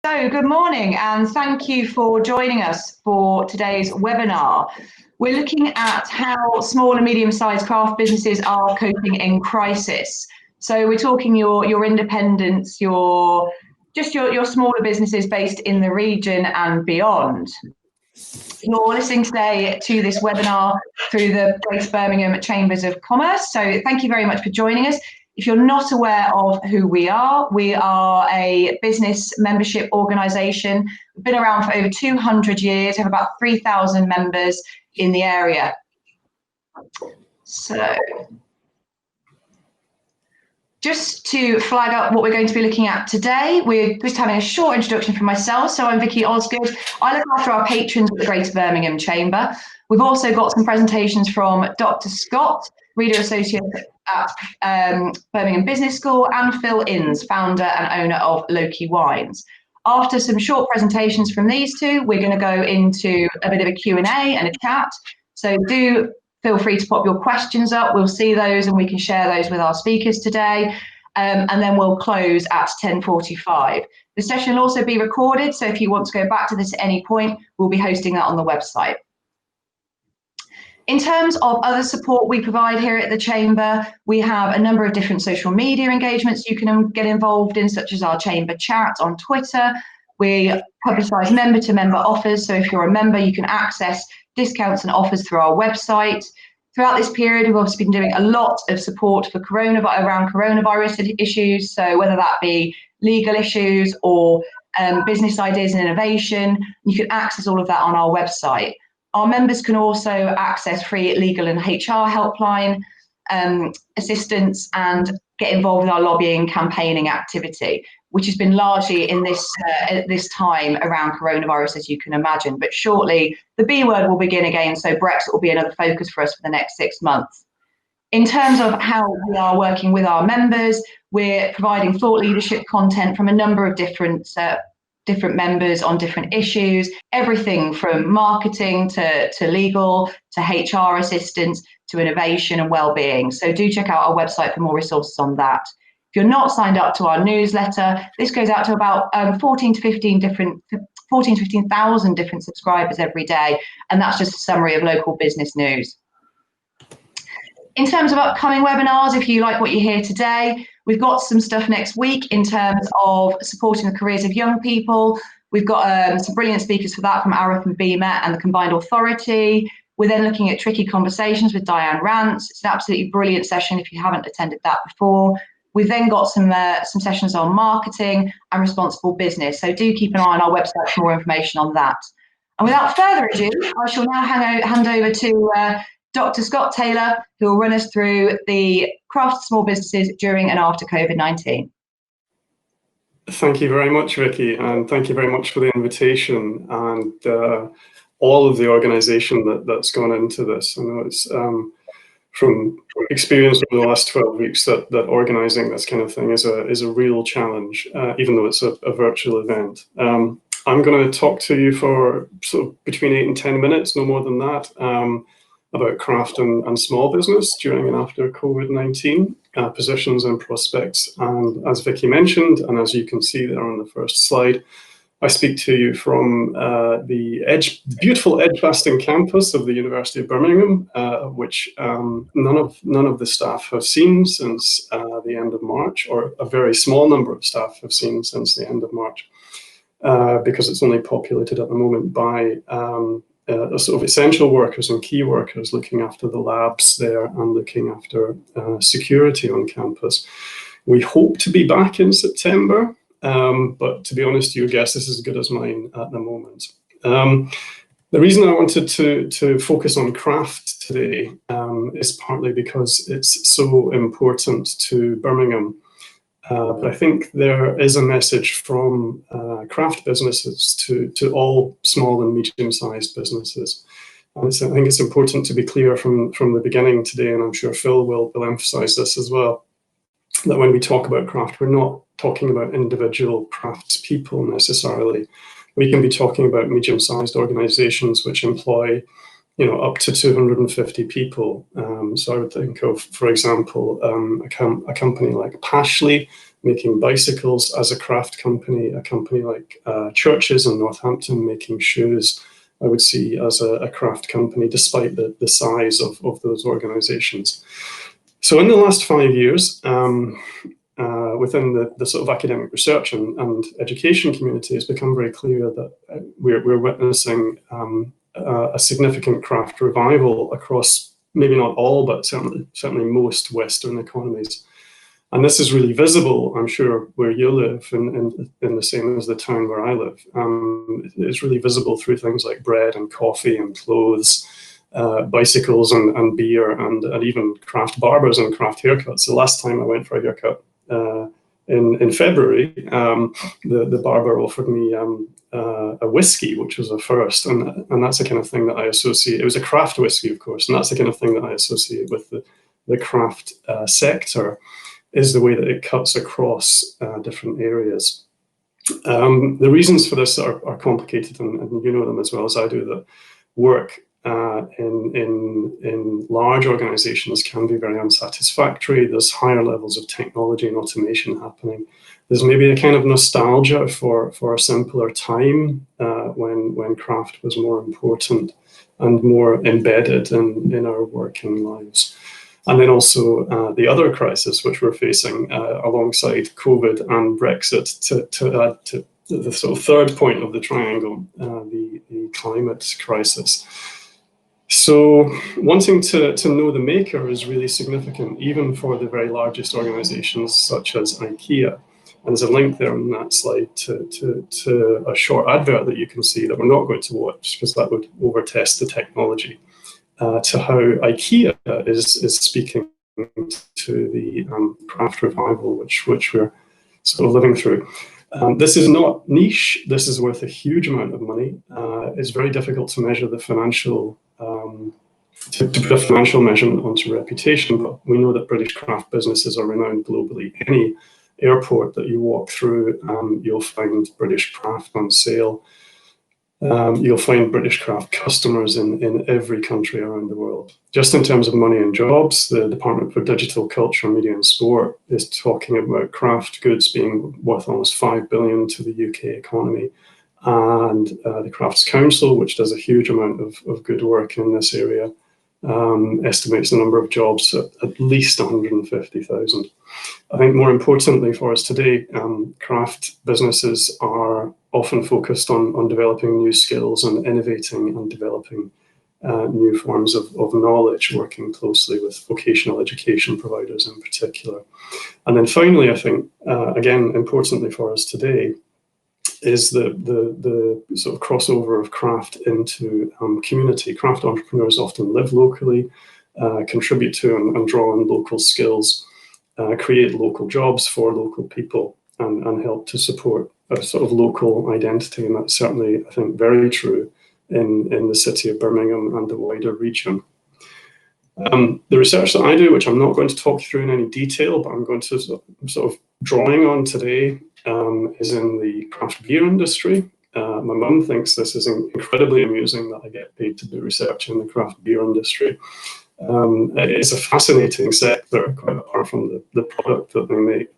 So, good morning and thank you for joining us for today's webinar. We're looking at how small and medium-sized craft businesses are coping in crisis. So we're talking your independents, your smaller businesses based in the region and beyond. You're listening today to this webinar through the Greater Birmingham Chambers of Commerce. So thank you very much for joining us. If you're not aware of who we are a business membership organisation. We've been around for over 200 years, we have about 3,000 members in the area. So, just to flag up what we're going to be looking at today, we're just having a short introduction from myself. So I'm Vicky Osgood. I look after our patrons at the Greater Birmingham Chamber. We've also got some presentations from Dr. Scott, Reader Associate at Birmingham Business School, and Phil Innes, founder and owner of Loki Wines. After some short presentations from these two, we're going to go into a bit of a Q&A and a chat. So do feel free to pop your questions up. We'll see those and we can share those with our speakers today. And then we'll close at 10:45. The session will also be recorded, so if you want to go back to this at any point, we'll be hosting that on the website. In terms of other support we provide here at the Chamber, we have a number of different social media engagements you can get involved in, such as our Chamber chat on Twitter. We publicise member-to-member offers, so if you're a member, you can access discounts and offers through our website. Throughout this period, we've also been doing a lot of support for around coronavirus issues, so whether that be legal issues or business ideas and innovation, you can access all of that on our website. Our members can also access free legal and HR helpline assistance and get involved in our lobbying campaigning activity, which has been largely in this time around coronavirus, as you can imagine. But shortly, the B word will begin again, so Brexit will be another focus for us for the next 6 months. In terms of how we are working with our members, we're providing thought leadership content from a number of different members on different issues, everything from marketing to legal, to HR assistance, to innovation and wellbeing. So do check out our website for more resources on that. If you're not signed up to our newsletter, this goes out to about 14 to 15,000 different subscribers every day, and that's just a summary of local business news. In terms of upcoming webinars, if you like what you hear today, we've got some stuff next week in terms of supporting the careers of young people. We've got some brilliant speakers for that from Arif and BMET and the Combined Authority. We're then looking at Tricky Conversations with Diane Rance. It's an absolutely brilliant session if you haven't attended that before. We've then got some sessions on marketing and responsible business. So do keep an eye on our website for more information on that. And without further ado, I shall now hand over to Dr. Scott Taylor, who will run us through the craft small businesses during and after COVID-19. Thank you very much, Vicky, and thank you very much for the invitation and all of the organisation that's gone into this. I know it's from experience over the last 12 weeks that organising this kind of thing is a real challenge, even though it's a virtual event. I'm going to talk to you for sort of between 8 and 10 minutes, no more than that, about craft and small business during and after COVID-19, positions and prospects. And as Vicky mentioned, and as you can see there on the first slide, I speak to you from the beautiful Edgbaston campus of the University of Birmingham, which none of the staff have seen since the end of March, or a very small number of staff have seen since the end of March, because it's only populated at the moment by sort of essential workers and key workers looking after the labs there and looking after security on campus. We hope to be back in September. But to be honest, your guess is as good as mine at the moment. The reason I wanted to focus on craft today is partly because it's so important to Birmingham. But I think there is a message from craft businesses to all small and medium-sized businesses. And I think it's important to be clear from the beginning today, and I'm sure Phil will emphasise this as well, that when we talk about craft, we're not talking about individual craftspeople necessarily. We can be talking about medium-sized organisations which employ, up to 250 people. So I would think of, for example, a company like Pashley, making bicycles as a craft company, a company like Churches in Northampton making shoes, I would see as a craft company, despite the size of those organizations. So in the last 5 years, within the sort of academic research and education community, it's become very clear that we're witnessing a significant craft revival across maybe not all, but certainly most Western economies. And this is really visible, I'm sure, where you live, in the same as the town where I live. It's really visible through things like bread and coffee and clothes, bicycles and beer, and even craft barbers and craft haircuts. The last time I went for a haircut in February, the barber offered me a whiskey, which was a first, and that's the kind of thing that I associate. It was a craft whiskey, of course, and that's the kind of thing that I associate with the craft sector, is the way that it cuts across different areas. The reasons for this are complicated, and you know them as well as I do, that work in large organizations can be very unsatisfactory. There's higher levels of technology and automation happening. There's maybe a kind of nostalgia for a simpler time when craft was more important and more embedded in our working lives. And then also the other crisis which we're facing alongside COVID and Brexit, to add to the sort of third point of the triangle, the climate crisis. So wanting to know the maker is really significant, even for the very largest organizations such as IKEA. And there's a link there on that slide to a short advert that you can see that we're not going to watch because that would overtest the technology, to how IKEA is speaking to the craft revival which we're sort of living through. This is not niche. This is worth a huge amount of money. It's very difficult to measure the financial, to put a financial measurement onto reputation, but we know that British craft businesses are renowned globally. Any airport that you walk through, you'll find British craft on sale. You'll find British craft customers in every country around the world. Just in terms of money and jobs, the Department for Digital Culture, Media and Sport is talking about craft goods being worth almost 5 billion to the UK economy. And the Crafts Council, which does a huge amount of good work in this area, estimates the number of jobs at least 150,000. I think more importantly for us today, craft businesses are often focused on developing new skills and innovating and developing new forms of knowledge, working closely with vocational education providers in particular. And then finally, I think, again, importantly for us today, is the sort of crossover of craft into community. Craft entrepreneurs often live locally, contribute to and draw on local skills, create local jobs for local people, and help to support a sort of local identity. And that's certainly, I think, very true in the city of Birmingham and the wider region. The research that I do, which I'm not going to talk you through in any detail, but I'm going to sort of drawing on today, is in the craft beer industry. My mum thinks this is incredibly amusing that I get paid to do research in the craft beer industry. It's a fascinating sector, quite apart from the product that they make.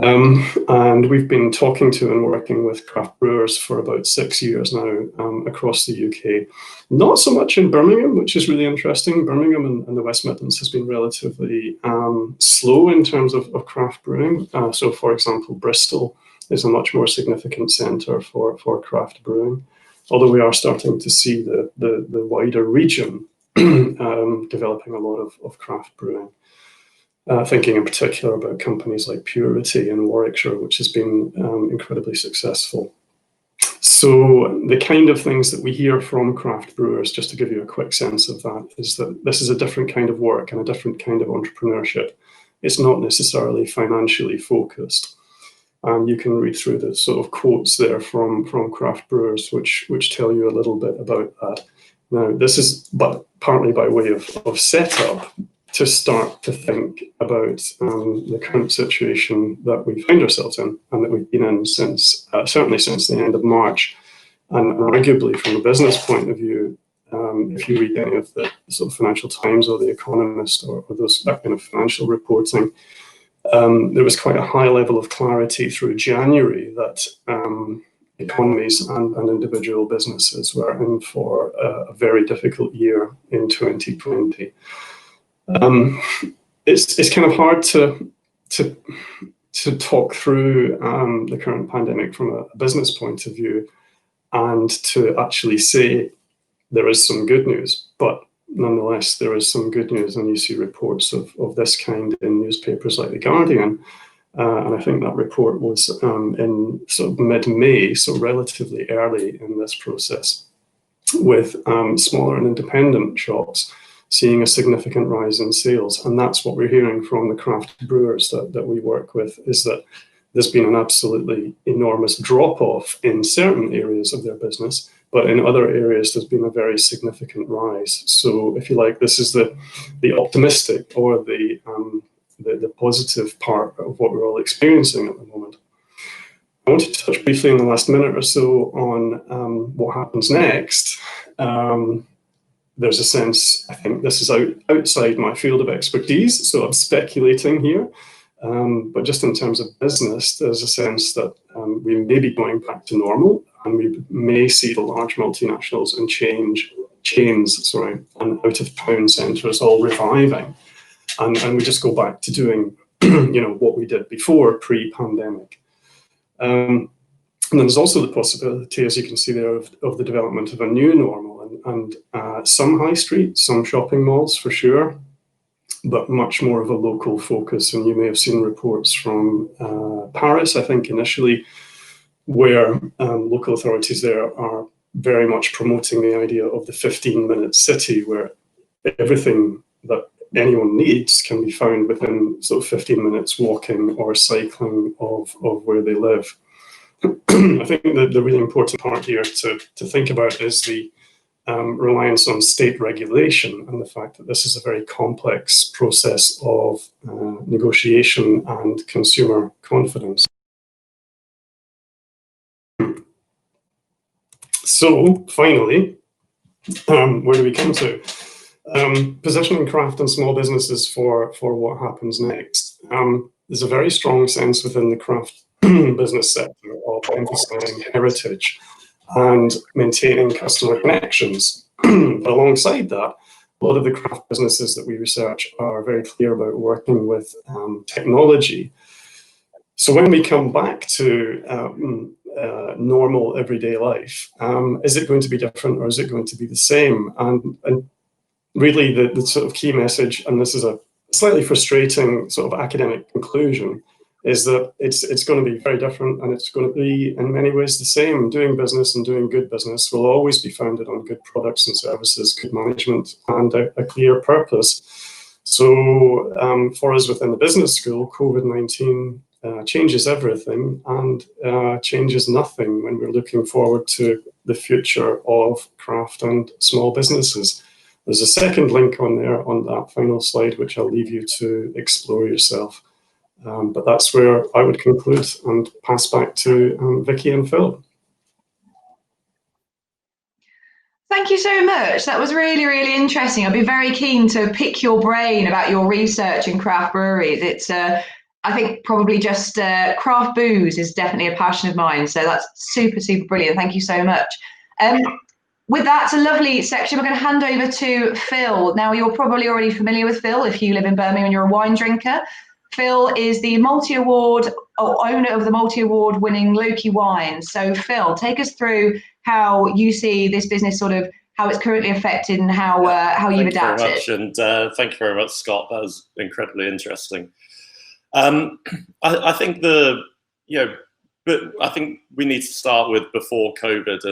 And we've been talking to and working with craft brewers for about 6 years now across the UK. Not so much in Birmingham, which is really interesting. Birmingham and the West Midlands has been relatively slow in terms of craft brewing. So, for example, Bristol is a much more significant centre for craft brewing, although we are starting to see the wider region developing a lot of craft brewing. Thinking in particular about companies like Purity in Warwickshire, which has been incredibly successful. So the kind of things that we hear from craft brewers, just to give you a quick sense of that, is that this is a different kind of work and a different kind of entrepreneurship. It's not necessarily financially focused. You can read through the sort of quotes there from craft brewers, which tell you a little bit about that. Now, this is but partly by way of setup, to start to think about the current situation that we find ourselves in and that we've been in since, certainly since the end of March. And arguably from a business point of view, if you read any of the sort of Financial Times or The Economist or that kind of financial reporting, there was quite a high level of clarity through January that economies and individual businesses were in for a very difficult year in 2020. It's kind of hard to talk through the current pandemic from a business point of view and to actually say there is some good news, but nonetheless there is some good news, and you see reports of this kind in newspapers like The Guardian, and I think that report was in sort of mid-May, so relatively early in this process, with smaller and independent shops seeing a significant rise in sales. And that's what we're hearing from the craft brewers that we work with, is that there's been an absolutely enormous drop-off in certain areas of their business, but in other areas there's been a very significant rise. So if you like, this is the optimistic or the positive part of what we're all experiencing at the moment. I want to touch briefly in the last minute or so on what happens next. There's a sense, I think this is outside my field of expertise, so I'm speculating here. But just in terms of business, there's a sense that we may be going back to normal, and we may see the large multinationals and chains, and out-of-town centres all reviving, and we just go back to doing, what we did before pre-pandemic. And then there's also the possibility, as you can see there, of the development of a new normal, and some high street, some shopping malls for sure, but much more of a local focus. And you may have seen reports from Paris, I think initially, where local authorities there are very much promoting the idea of the 15-minute city, where everything that anyone needs can be found within sort of 15 minutes walking or cycling of where they live. I think the really important part here to think about is the reliance on state regulation, and the fact that this is a very complex process of negotiation and consumer confidence. So finally, where do we come to? Positioning craft and small businesses for what happens next. There's a very strong sense within the craft business sector of emphasising heritage and maintaining customer connections. But alongside that, a lot of the craft businesses that we research are very clear about working with technology. So when we come back to normal everyday life, is it going to be different, or is it going to be the same? And really the sort of key message, and this is a slightly frustrating sort of academic conclusion, is that it's going to be very different, and it's going to be in many ways the same. Doing business and doing good business will always be founded on good products and services, good management, and a clear purpose. So for us within the business school, COVID-19 changes everything and changes nothing when we're looking forward to the future of craft and small businesses. There's a second link on there on that final slide, which I'll leave you to explore yourself. But that's where I would conclude and pass back to Vicky and Phil. Thank you so much. That was really, really interesting. I'd be very keen to pick your brain about your research in craft breweries. It's, I think, probably just craft booze is definitely a passion of mine. So that's super, super brilliant. Thank you so much. With that, it's a lovely section. We're going to hand over to Phil. Now, you're probably already familiar with Phil if you live in Birmingham and you're a wine drinker. Phil is the owner of the multi-award winning Loki Wine. So Phil, take us through how you see this business, sort of how it's currently affected and how you've adapted. Thank you very much, and thank you very much, Scott. That was incredibly interesting. I think but I think we need to start with before COVID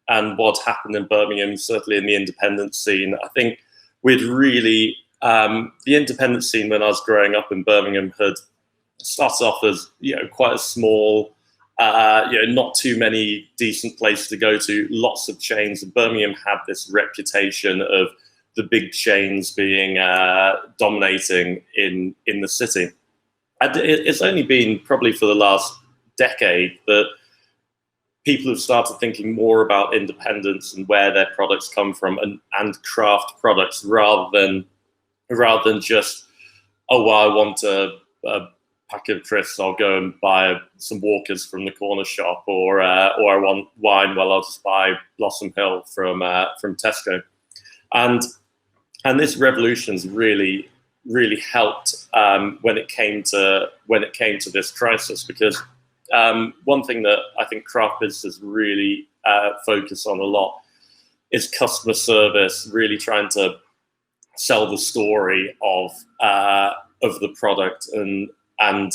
and what happened in Birmingham, certainly in the independent scene. I think we'd really the independent scene when I was growing up in Birmingham had started off as quite a small, not too many decent places to go to, lots of chains. And Birmingham had this reputation of the big chains being dominating in the city. And it's only been probably for the last decade that people have started thinking more about independence and where their products come from, and craft products rather than just, oh, well, I want a a pack of crisps, I'll go and buy some Walkers from the corner shop, or I want wine, well, I'll just buy Blossom Hill from Tesco. And this revolution's really helped when it came to this crisis, because one thing that I think craft businesses really focus on a lot is customer service, really trying to sell the story of the product and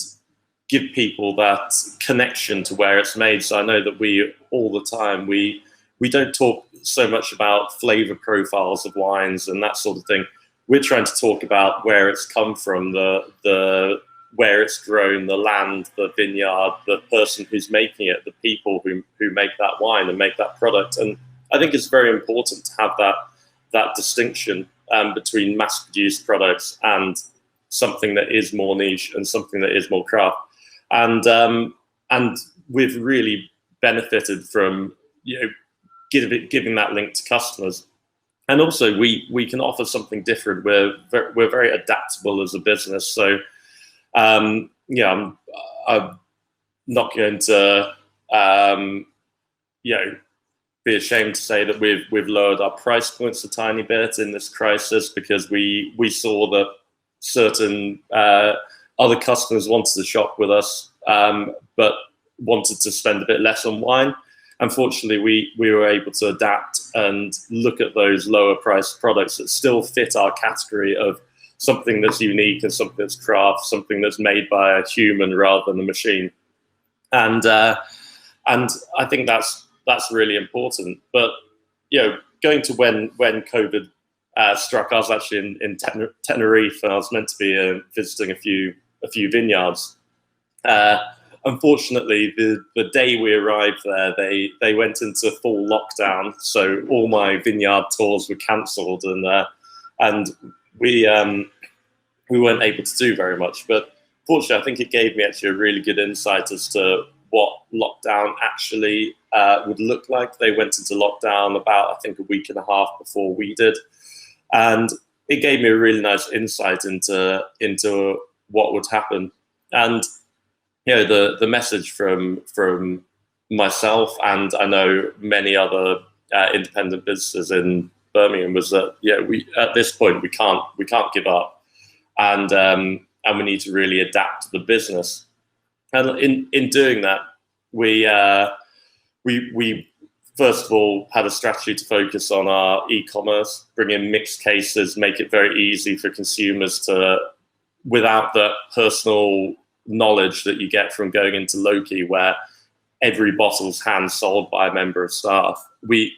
give people that connection to where it's made. So I know that we all the time, we don't talk so much about flavor profiles of wines and that sort of thing. We're trying to talk about where it's come from, the where it's grown, the land, the vineyard, the person who's making it, the people who make that wine and make that product. And I think it's very important to have that distinction between mass-produced products and something that is more niche and something that is more craft. And we've really benefited from giving that link to customers. And also we can offer something different. We're very adaptable as a business. So I'm not going to be ashamed to say that we've lowered our price points a tiny bit in this crisis, because we saw that certain other customers wanted to shop with us, but wanted to spend a bit less on wine. Unfortunately, we were able to adapt and look at those lower priced products that still fit our category of something that's unique and something that's craft, something that's made by a human rather than a machine. And I think that's really important. But going to when COVID struck, I was actually in Tenerife, and I was meant to be visiting a few vineyards. Unfortunately, the day we arrived there, they went into full lockdown, so all my vineyard tours were cancelled, and we weren't able to do very much. But fortunately, I think it gave me actually a really good insight as to what lockdown actually would look like. They went into lockdown about, I think, a week and a half before we did, and it gave me a really nice insight into what would happen. And the message from myself, and I know many other independent businesses in Birmingham, was that we at this point we can't give up, and we need to really adapt the business. And in doing that, we first of all had a strategy to focus on our e-commerce, bring in mixed cases, make it very easy for consumers to, without the personal knowledge that you get from going into Loki, where every bottle's hand sold by a member of staff. We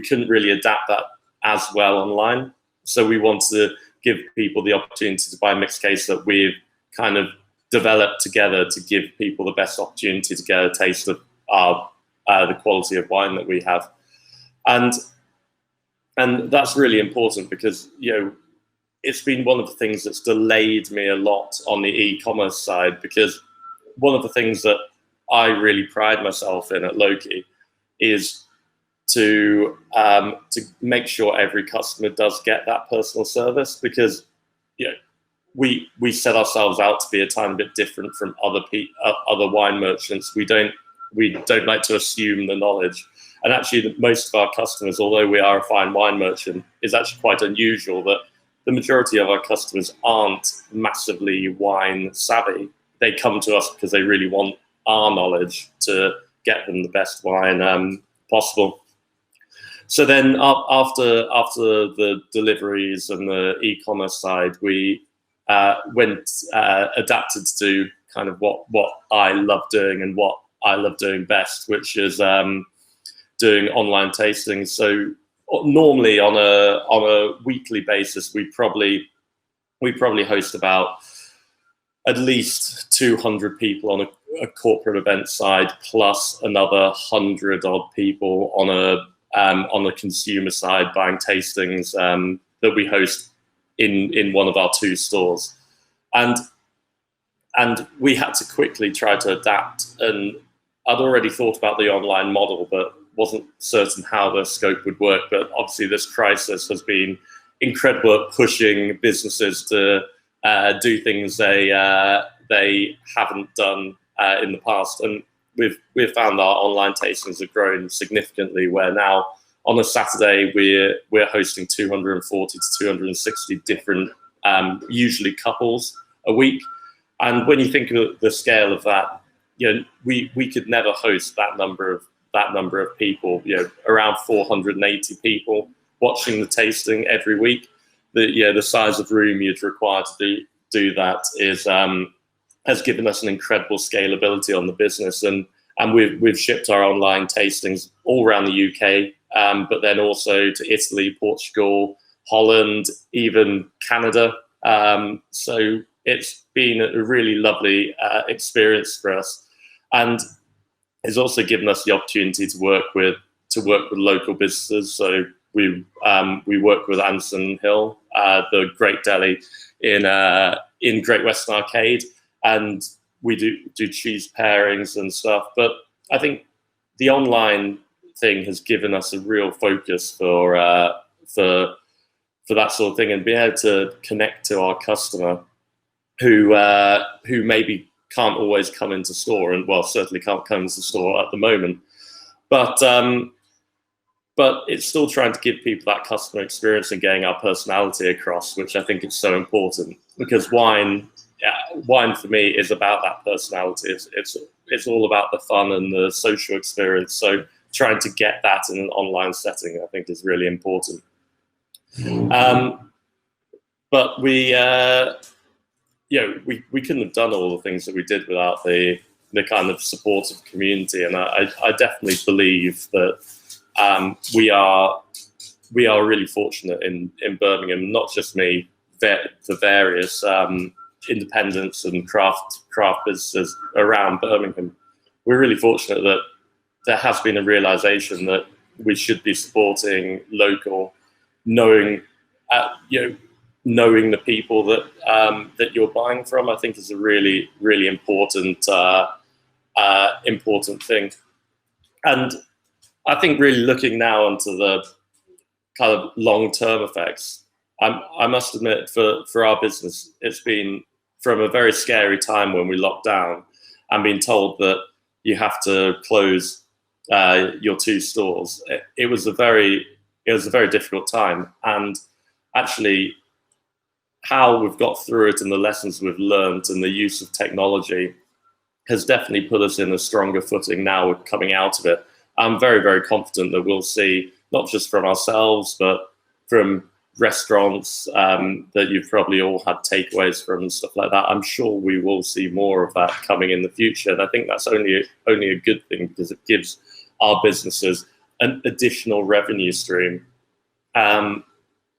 couldn't really adapt that as well online. So we wanted to give people the opportunity to buy a mixed case that we've kind of developed together to give people the best opportunity to get a taste of the quality of wine that we have. And that's really important, because it's been one of the things that's delayed me a lot on the e-commerce side, because one of the things that I really pride myself in at Loki is to make sure every customer does get that personal service, because we set ourselves out to be a tiny bit different from other wine merchants. We don't like to assume the knowledge. And actually, most of our customers, although we are a fine wine merchant, is actually quite unusual that the majority of our customers aren't massively wine savvy. They come to us because they really want our knowledge to get them the best wine possible. So then after the deliveries and the e-commerce side, we adapted to do kind of what I love doing and what I love doing best, which is doing online tastings. So normally on a weekly basis, we probably host about at least 200 people on a corporate event side, plus another 100 odd people on the consumer side buying tastings that we host in one of our 2 stores. And we had to quickly try to adapt, and I'd already thought about the online model, but wasn't certain how the scope would work. But obviously this crisis has been incredible at pushing businesses to do things they they haven't done in the past. And we've found our online tastings have grown significantly, where now on a Saturday we're hosting 240 to 260 different, usually couples, a week. And when you think of the scale of that, we could never host that number of people. Around 480 people watching the tasting every week. The size of room you'd require to do that has given us an incredible scalability on the business, and we've shipped our online tastings all around the UK, but then also to Italy, Portugal, Holland, even Canada. So it's been a really lovely experience for us, and it's also given us the opportunity to work with local businesses. So we work with Anderson Hill, the Great Deli in Great Western Arcade, and we do cheese pairings and stuff. But I think the online thing has given us a real focus for that sort of thing, and being able to connect to our customer who maybe can't always come into store, and certainly can't come into store at the moment, but it's still trying to give people that customer experience and getting our personality across, which I think is so important, because wine for me is about that personality. It's all about the fun and the social experience. So trying to get that in an online setting, I think, is really important. But we couldn't have done all the things that we did without the kind of supportive community. And I definitely believe that we are really fortunate in Birmingham, not just me, the various independents and craft businesses around Birmingham. We're really fortunate that there has been a realization that we should be supporting local, knowing the people that you're buying from. I think is a really, really important thing. And I think really looking now into the kind of long-term effects, I must admit for our business, it's been from a very scary time when we locked down and being told that you have to close your 2 stores. It was a very difficult time, and actually how we've got through it and the lessons we've learned and the use of technology has definitely put us in a stronger footing now coming out of it. I'm very, very confident that we'll see, not just from ourselves, but from restaurants that you've probably all had takeaways from and stuff like that. I'm sure we will see more of that coming in the future. And I think that's only a good thing, because it gives our businesses an additional revenue stream. And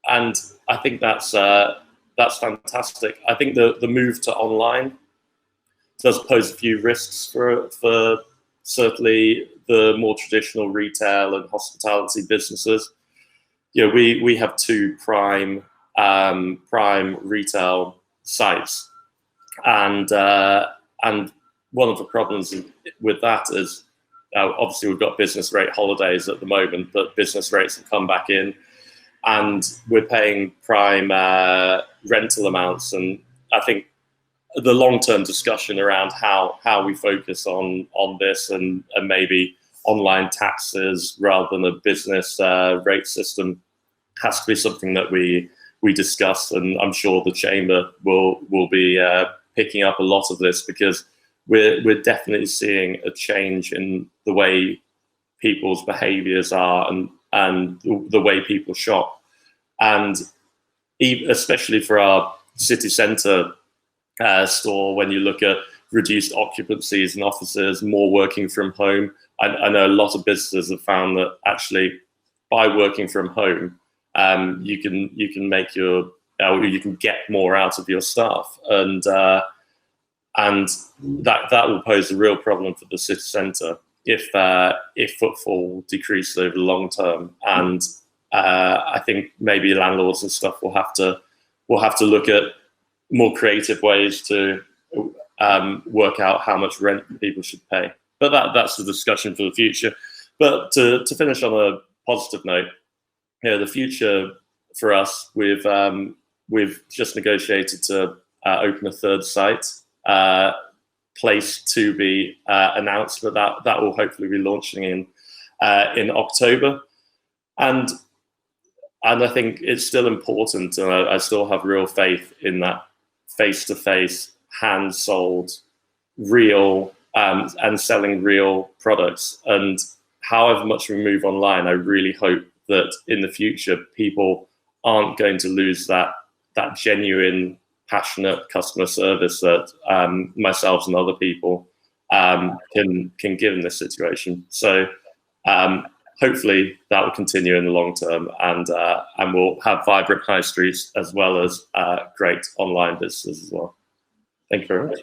I think that's fantastic. I think the move to online does pose a few risks for certainly the more traditional retail and hospitality businesses. We have 2 prime retail sites, and one of the problems with that is obviously we've got business rate holidays at the moment, but business rates have come back in, and we're paying prime rental amounts. And I think the long-term discussion around how we focus on this and maybe online taxes rather than a business rate system has to be something that we discuss, and I'm sure the Chamber will be picking up a lot of this, because we're definitely seeing a change in the way people's behaviours are and the way people shop, and especially for our city centre store, when you look at reduced occupancies in offices, more working from home. I know a lot of businesses have found that actually by working from home, you can make you can get more out of your staff, and that will pose a real problem for the city centre if footfall decreases over the long term. And I think maybe landlords and stuff will have to look at more creative ways to work out how much rent people should pay. But that's the discussion for the future. But to finish on a positive note, the future for us, we've just negotiated to open a 3rd site place to be announced, but that will hopefully be launching in October. And I think it's still important, and I still have real faith in that face-to-face, hand-sold, real, and selling real products. And however much we move online, I really hope that in the future, people aren't going to lose that genuine, passionate customer service that myself and other people can give in this situation. So hopefully that will continue in the long term, and we'll have vibrant high streets as well as great online businesses as well. Thank you very much.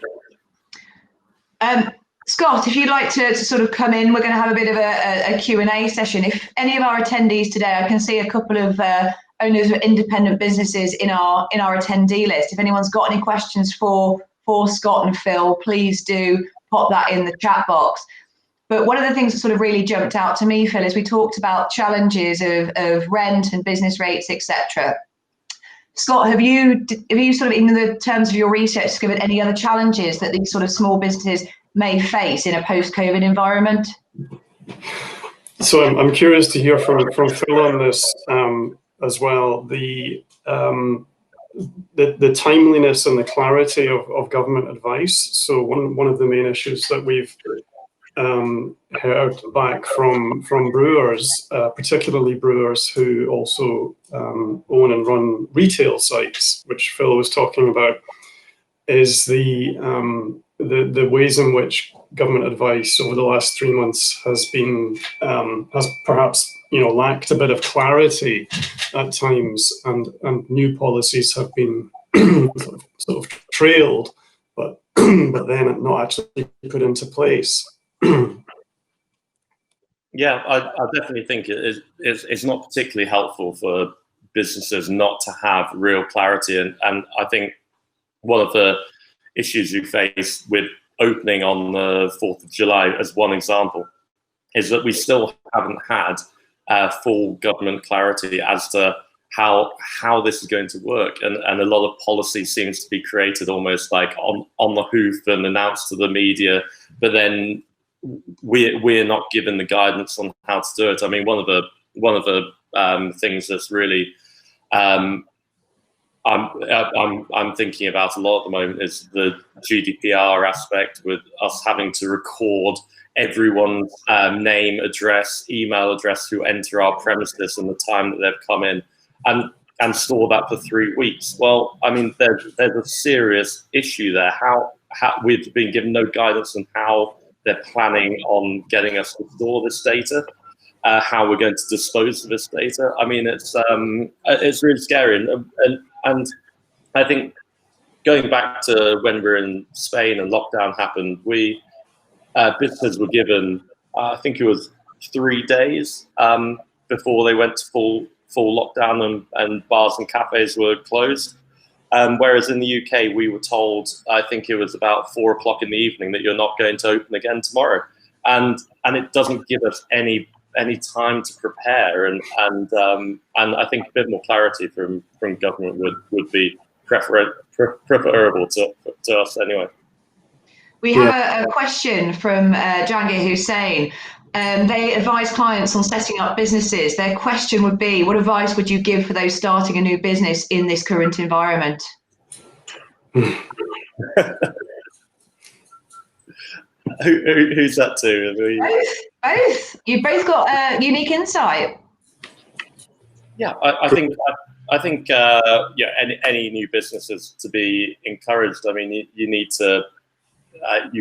Scott, if you'd like to sort of come in, we're going to have a bit of a Q&A session. If any of our attendees today, I can see a couple of owners of independent businesses in our attendee list. If anyone's got any questions for Scott and Phil, please do pop that in the chat box. But one of the things that sort of really jumped out to me, Phil, is we talked about challenges of rent and business rates, etc. Scott, have you sort of, in the terms of your research, discovered any other challenges that these sort of small businesses may face in a post-COVID environment? So I'm curious to hear from Phil on this as well. The timeliness and the clarity of government advice. So one of the main issues that we've heard back from brewers, particularly brewers who also own and run retail sites, which Phil was talking about, is the ways in which government advice over the last 3 months has perhaps lacked a bit of clarity at times, and new policies have been sort of trailed, but then not actually put into place. Yeah, I definitely think it's not particularly helpful for businesses not to have real clarity, and I think one of the issues you face with opening on the 4th of July, as one example, is that we still haven't had full government clarity as to how this is going to work, and a lot of policy seems to be created almost like on the hoof and announced to the media, but then we're not given the guidance on how to do it. I mean, one of the things that's really I'm thinking about a lot at the moment is the GDPR aspect, with us having to record everyone's name, address, email address who enter our premises and the time that they've come in, and store that for 3 weeks. Well, I mean, there's a serious issue there. How we've been given no guidance on how they're planning on getting us to store this data, how we're going to dispose of this data. I mean, it's really scary, and I think going back to when we were in Spain and lockdown happened, businesses were given, I think it was 3 days before they went to full lockdown, and bars and cafes were closed. Whereas in the UK, we were told, I think it was about 4 o'clock in the evening, that you're not going to open again tomorrow, and it doesn't give us any time to prepare, and I think a bit more clarity from government would be preferable to us anyway. We have a question from Jangir Hussain. They advise clients on setting up businesses. Their question would be, what advice would you give for those starting a new business in this current environment? Who's that to? Both. You've both got unique insight. Yeah, I think any new businesses to be encouraged. I mean, you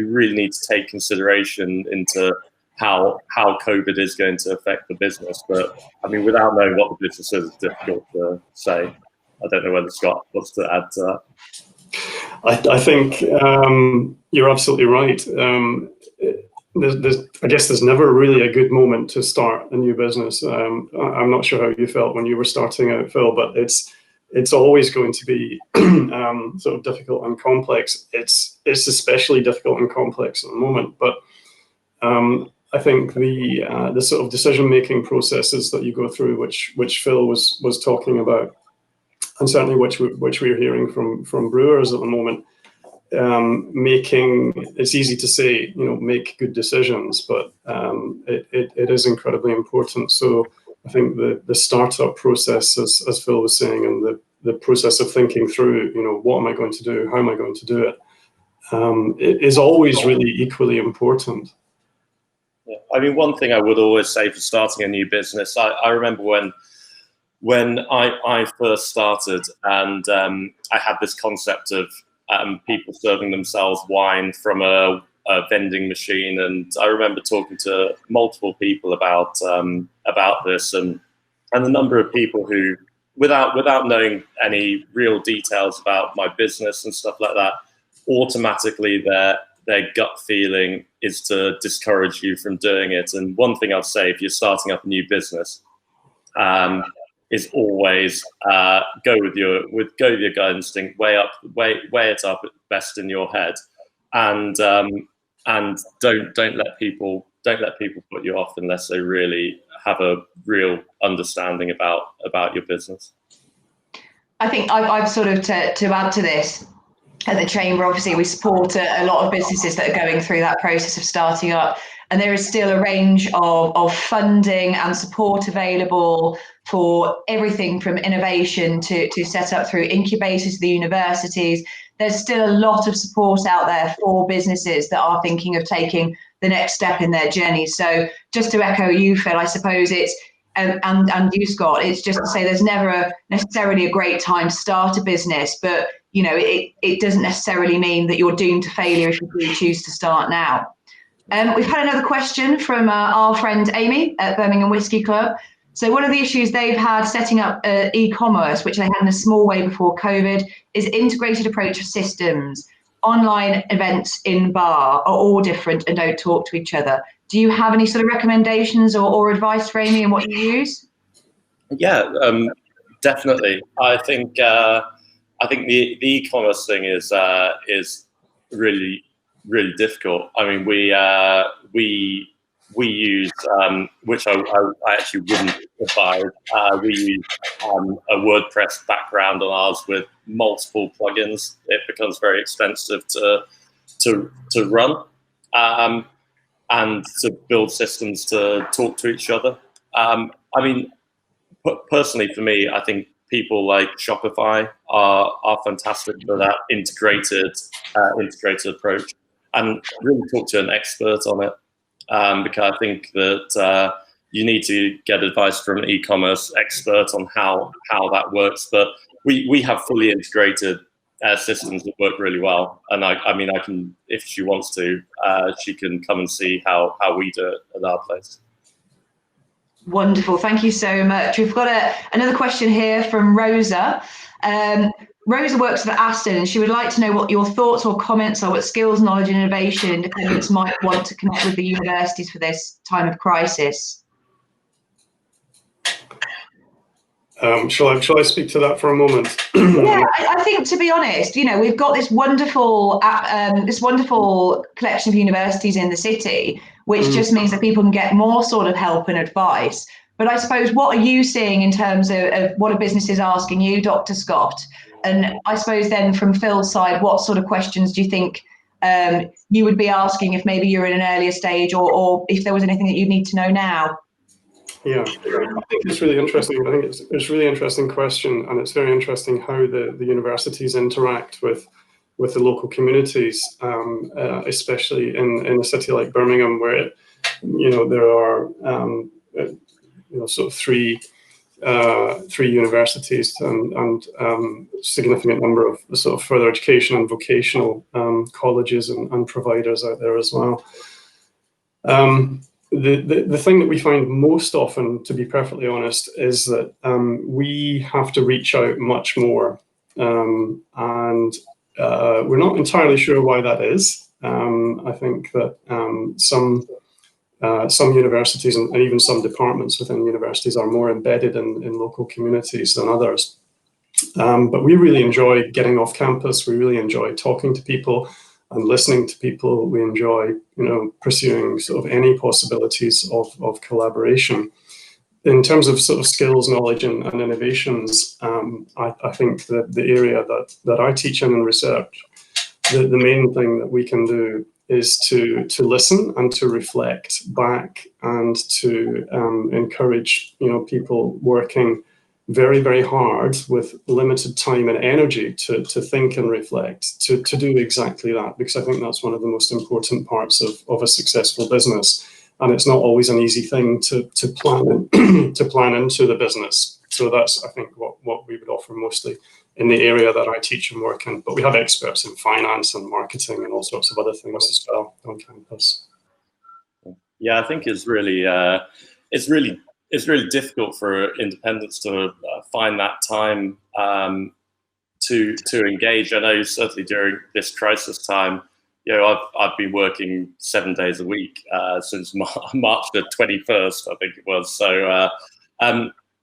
really need to take consideration into how COVID is going to affect the business. But I mean, without knowing what the business is, it's difficult to say. I don't know whether Scott wants to add to that. I think you're absolutely right. I guess there's never really a good moment to start a new business. I'm not sure how you felt when you were starting out, Phil, but it's always going to be sort of difficult and complex. It's especially difficult and complex at the moment. But I think the sort of decision-making processes that you go through, which Phil was talking about, and certainly which we're hearing from brewers at the moment, it's easy to say, make good decisions, but it is incredibly important. So I think the startup process, as Phil was saying, and the process of thinking through, what am I going to do? How am I going to do it? It is always really equally important. Yeah. I mean, one thing I would always say for starting a new business, I remember when I first started, and I had this concept of people serving themselves wine from a vending machine, and I remember talking to multiple people about this, and the number of people who, without knowing any real details about my business and stuff like that, automatically their gut feeling is to discourage you from doing it. And one thing I'd say, if you're starting up a new business, is always go with your gut instinct, weigh it up best in your head, and don't let people put you off unless they really have a real understanding about your business. I think I've sort of to add to this. At the Chamber, obviously, we support a lot of businesses that are going through that process of starting up, and there is still a range of funding and support available for everything from innovation to set up through incubators, the universities. There's still a lot of support out there for businesses that are thinking of taking the next step in their journey. So just to echo you, Phil, I suppose it's, and you, Scott, it's just to say there's never necessarily a great time to start a business, but it doesn't necessarily mean that you're doomed to failure if you do choose to start now. We've had another question from our friend Amy at Birmingham Whiskey Club. So one of the issues they've had setting up e-commerce, which they had in a small way before COVID, is integrated approach of systems. Online events in bar are all different and don't talk to each other. Do you have any sort of recommendations or advice for Amy on what you use? Yeah, definitely. I think the e-commerce thing is really difficult. I mean, we use, which I actually wouldn't advise. We use a WordPress background on ours with multiple plugins. It becomes very expensive to run, and to build systems to talk to each other. I mean, personally, for me, I think people like Shopify are fantastic for that integrated approach, and really talk to an expert on it, because I think that you need to get advice from an e-commerce expert on how that works. But we have fully integrated systems that work really well, and I mean, I can, if she wants to, she can come and see how we do it at our place. Wonderful, thank you so much. We've got another question here from Rosa. Rosa works for Aston, and she would like to know what your thoughts or comments are, what skills, knowledge and innovation independents might want to connect with the universities for this time of crisis. Shall I speak to that for a moment? Yeah, I think, to be honest, we've got this wonderful collection of universities in the city, which just means that people can get more sort of help and advice. But I suppose, what are you seeing in terms of what are businesses asking you, Dr. Scott? And I suppose then from Phil's side, what sort of questions do you think you would be asking if maybe you're in an earlier stage, or if there was anything that you need to know now? Yeah, I think it's really interesting. I think it's a really interesting question, and it's very interesting how the universities interact with the local communities, especially in a city like Birmingham, where there are sort of three universities and significant number of sort of further education and vocational colleges and providers out there as well. The thing that we find most often, to be perfectly honest, is that we have to reach out much more, and we're not entirely sure why that is. I think that some universities and even some departments within universities are more embedded in local communities than others. But we really enjoy getting off campus. We really enjoy talking to people and listening to people. We enjoy, pursuing sort of any possibilities of collaboration. In terms of sort of skills, knowledge, and innovations, I think that the area that I teach in and research the main thing that we can do is to listen and to reflect back and to encourage, you know, people working very, very hard with limited time and energy to think and reflect, to do exactly that, because I think that's one of the most important parts of a successful business. And it's not always an easy thing to plan to plan into the business. So that's, I think, what we would offer mostly in the area that I teach and work in. But we have experts in finance and marketing and all sorts of other things as well on campus. Yeah, I think it's really difficult for independents to find that time to engage. I know certainly during this crisis time, you know, I've been working 7 days a week since March the 21st, I think it was.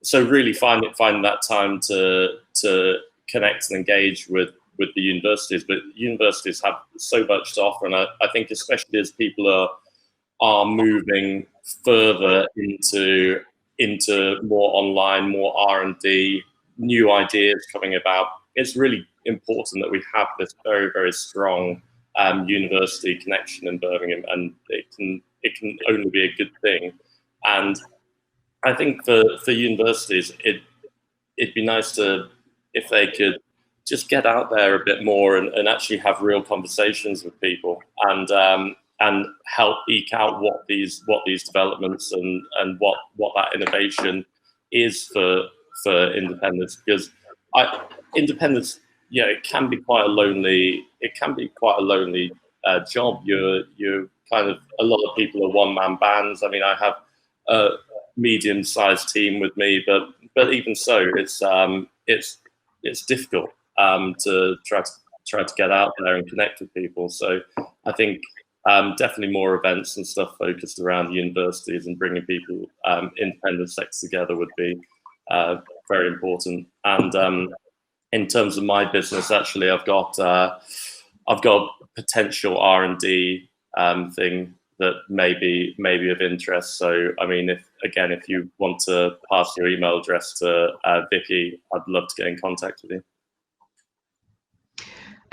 So really finding that time to connect and engage with the universities. But universities have so much to offer, and I think especially as people are moving further into more online, more R&D, new ideas coming about, it's really important that we have this very, very strong university connection in Birmingham, and it can only be a good thing. And I think for universities, it'd be nice if they could just get out there a bit more and actually have real conversations with people, and help eke out what these developments and what that innovation is for independents, because independents, yeah, it can be quite a lonely job. You're kind of, a lot of people are one-man bands. I mean, I have a medium-sized team with me, but even so, it's difficult to try to get out there and connect with people. So I think definitely more events and stuff focused around universities and bringing people, independent sectors together would be very important. And in terms of my business, actually, I've got potential R&D thing that may be of interest. So, I mean, if you want to pass your email address to Vicky, I'd love to get in contact with you.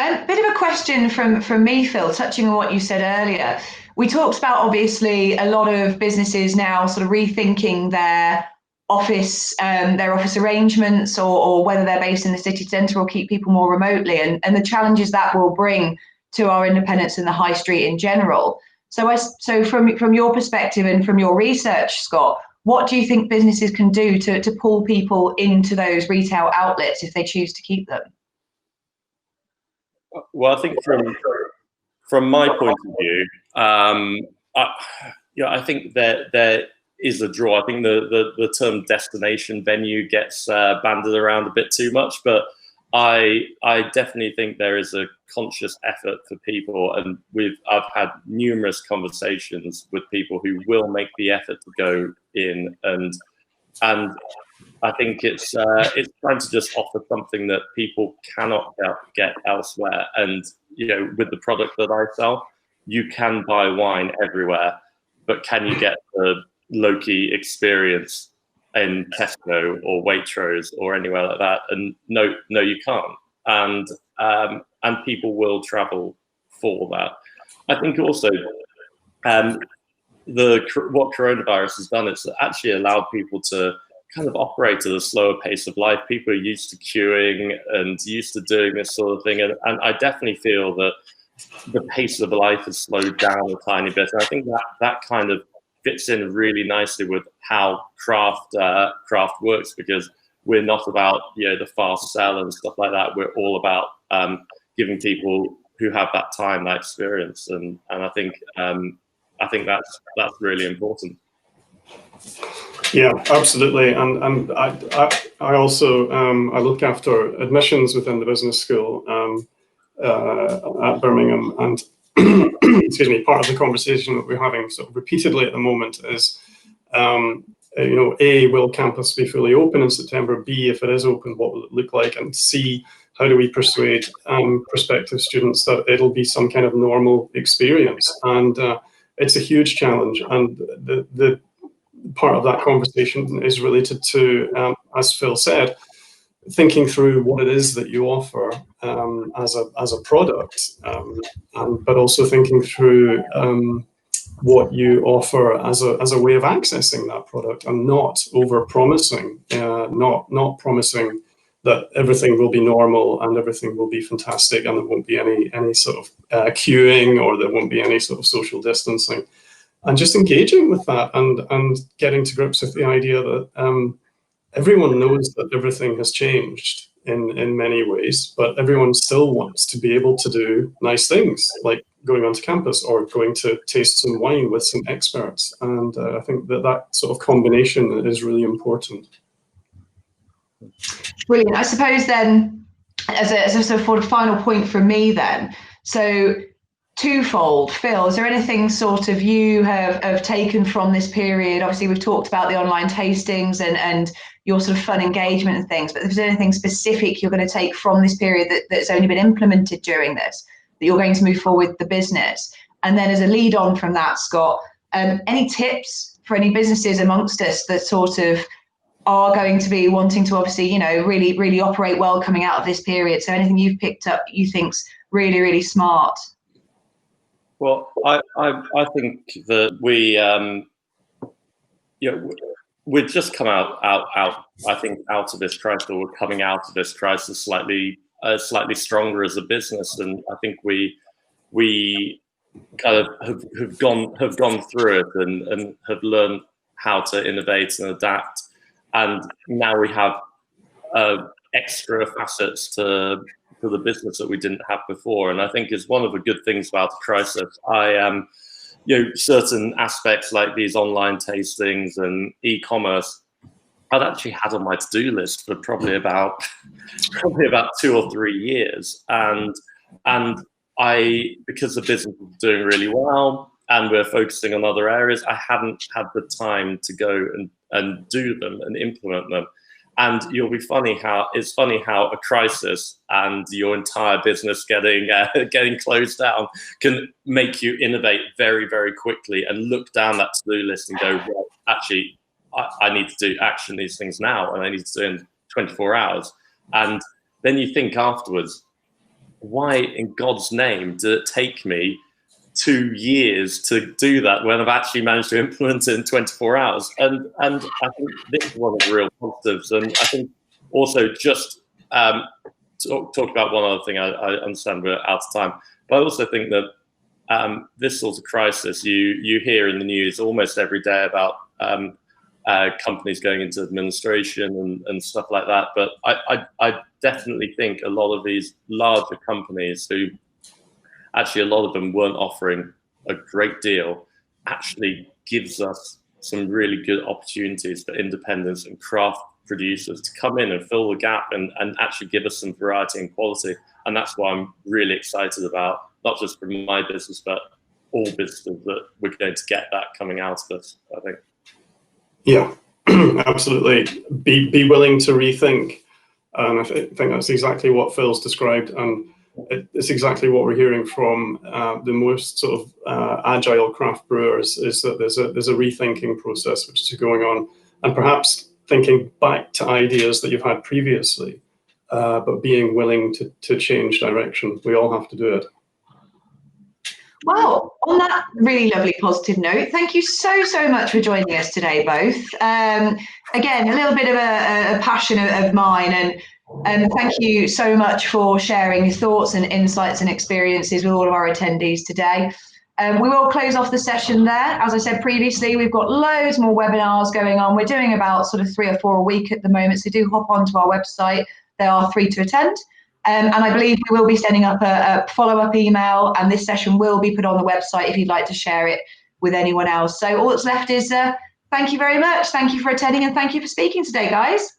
A bit of a question from me, Phil, touching on what you said earlier. We talked about, obviously, a lot of businesses now sort of rethinking their office arrangements, or whether they're based in the city centre or keep people more remotely, and the challenges that will bring to our independents in the high street in general. So from your perspective and from your research, Scott, what do you think businesses can do to pull people into those retail outlets if they choose to keep them? Well, I think from my point of view, I think there is a draw. I think the term destination venue gets banded around a bit too much, but I definitely think there is a conscious effort for people, and I've had numerous conversations with people who will make the effort to go in, and I think it's trying to just offer something that people cannot get elsewhere. And you know, with the product that I sell, you can buy wine everywhere, but can you get the Loki experience in Tesco or Waitrose or anywhere like that? And no, you can't. And people will travel for that. I think also what coronavirus has done is actually allowed people to kind of operate at a slower pace of life. People are used to queuing and used to doing this sort of thing, and I definitely feel that the pace of life has slowed down a tiny bit. And I think that kind of fits in really nicely with how craft works, because we're not about, you know, the fast sell and stuff like that. We're all about giving people who have that time, that experience, and I think that's really important. Yeah, absolutely. And I also I look after admissions within the business school at Birmingham, and excuse me, part of the conversation that we're having sort of repeatedly at the moment is, you know, A, will campus be fully open in September? B, if it is open, what will it look like? And C, how do we persuade prospective students that it'll be some kind of normal experience? And it's a huge challenge. And the part of that conversation is related to, as Phil said, thinking through what it is that you offer as a product, but also thinking through what you offer as a way of accessing that product, and not over promising, not promising that everything will be normal and everything will be fantastic and there won't be any sort of queuing, or there won't be any sort of social distancing, and just engaging with that and getting to grips with the idea that everyone knows that everything has changed in many ways, but everyone still wants to be able to do nice things like going onto campus or going to taste some wine with some experts. And I think that sort of combination is really important. Brilliant. I suppose then, as a sort of final point from me then, so twofold. Phil, is there anything sort of you have taken from this period? Obviously, we've talked about the online tastings and your sort of fun engagement and things, but if there's anything specific you're going to take from this period that's only been implemented during this, that you're going to move forward with the business? And then as a lead on from that, Scott, any tips for any businesses amongst us that sort of are going to be wanting to obviously, really operate well coming out of this period? So anything you've picked up you think's really, really smart? Well, I think that we've just come out. I think out of this crisis, or we're coming out of this crisis slightly stronger as a business, and I think we kind of have gone through it and have learned how to innovate and adapt, and now we have extra facets to the business that we didn't have before. And I think is one of the good things about the crisis. Certain aspects like these online tastings and e-commerce, I'd actually had on my to-do list for probably about 2 or 3 years. And because the business was doing really well and we're focusing on other areas, I hadn't had the time to go and do them and implement them. And it's funny how a crisis and your entire business getting closed down can make you innovate very, very quickly and look down that to-do list and go, well, actually, I need to action these things now, and I need to do it in 24 hours. And then you think afterwards, why in God's name did it take me 2 years to do that when I've actually managed to implement it in 24 hours? And I think this is one of the real positives. And I think also just talk about one other thing. I understand we're out of time, but I also think that this sort of crisis, you hear in the news almost every day about companies going into administration and stuff like that. But I definitely think a lot of these larger companies who actually, a lot of them weren't offering a great deal, actually gives us some really good opportunities for independents and craft producers to come in and fill the gap and actually give us some variety and quality. And that's what I'm really excited about, not just for my business, but all businesses, that we're going to get that coming out of this, I think. Yeah, absolutely. Be willing to rethink. And I think that's exactly what Phil's described. And it's exactly what we're hearing from the most sort of agile craft brewers, is that there's a rethinking process which is going on, and perhaps thinking back to ideas that you've had previously, but being willing to change direction. We all have to do it. Well, on that really lovely positive note, thank you so much for joining us today, both. Again, a little bit of a passion of mine, and thank you so much for sharing your thoughts and insights and experiences with all of our attendees today. We will close off the session there. As I said previously, we've got loads more webinars going on. We're doing about sort of 3 or 4 a week at the moment, so do hop onto our website. There are 3 to attend. And I believe we will be sending up a follow-up email, and this session will be put on the website if you'd like to share it with anyone else. So all that's left is thank you very much. Thank you for attending, and thank you for speaking today, guys.